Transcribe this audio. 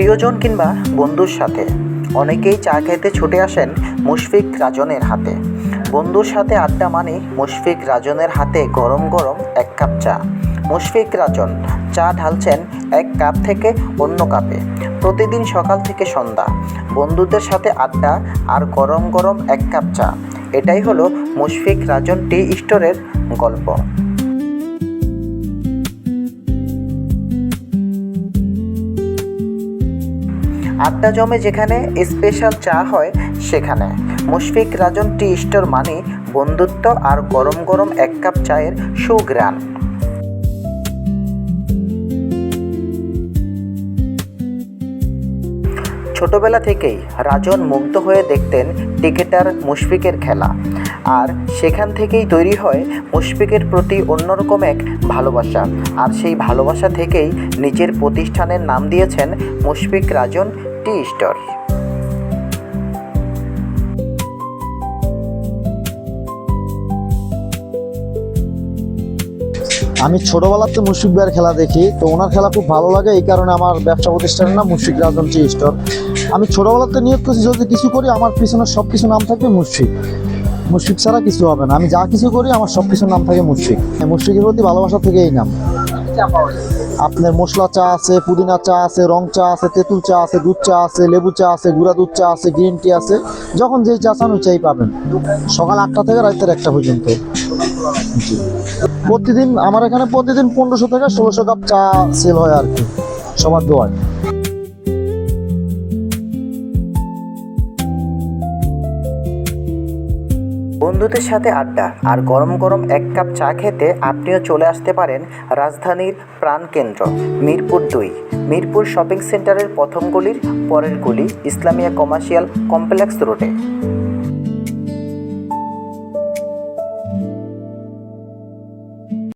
প্রিয়জন কিংবা বন্ধুর সাথে অনেকেই চা খেতে ছুটে আসেন মুশফিক রাজনের হাতে। বন্ধুর সাথে আড্ডা মানে মুশফিক রাজনের হাতে গরম গরম এক কাপ চা। মুশফিক রাজন চা ঢালছেন এক কাপ থেকে অন্য কাপে। প্রতিদিন সকাল থেকে সন্ধ্যা বন্ধুদের সাথে আড্ডা আর গরম গরম এক কাপ চা, এটাই হলো মুশফিক রাজন টি স্টোরের গল্প। আড্ডা জমে যেখানে, স্পেশাল চা হয় সেখানে। মুশফিক রাজন টি স্টোর মানে বন্ধুত্ব আর গরম গরম এক কাপ চায়ের সুঘ্রাণ। ছোটবেলা থেকেই রাজন মুগ্ধ হয়ে দেখতেন ক্রিকেটার মুশফিকের খেলা, আর সেখান থেকেই তৈরি হয় মুশফিকের প্রতি অন্যরকম এক ভালোবাসা। আর সেই ভালোবাসা থেকেই নিজের প্রতিষ্ঠানের নাম দিয়েছেন মুশফিক রাজন টি স্টোর। আমি ছোটবেলাতে মুশফিক ভাইয়ের খেলা দেখি, তো ওনার খেলা খুব ভালো লাগে। এই কারণে আমার ব্যবসা প্রতিষ্ঠানের নাম মুশফিক রাজন টি স্টোর। আমি ছোটবেলাতে নিয়োগ করছি, যদি কিছু করি আমার পিছনে সব কিছু নাম থাকবে মুশফিক। মুশফিক ছাড়া কিছু হবে না। আমি যা কিছু করি আমার সব কিছুর নাম থাকে মুশফিক। মুশফিকের প্রতি ভালোবাসা থেকে এই নাম। আপনার মশলা চা আছে, পুদিনা চা আছে, রং চা আছে, তেঁতুল চা আছে, দুধ চা আছে, লেবু চা আছে, গুঁড়া দুধ চা আছে, গ্রিন টি আছে। যখন যেই চা চান ওই চাই পাবেন, সকাল 8টা থেকে রাতের 1টা পর্যন্ত। প্রতিদিন আমার এখানে প্রতিদিন 1500 থেকে 1600 কাপ চা সেল হয় আর কি, সবার দোয়ায়। বন্ধুদের সাথে আড্ডা আর গরম গরম এক কাপ চা খেতে আপনিও চলে আসতে পারেন রাজধানীর প্রাণকেন্দ্র মিরপুর 2, মিরপুর শপিং সেন্টারের প্রথম গলির পরের গলি, ইসলামিয়া কমার্শিয়াল কমপ্লেক্স রোডে।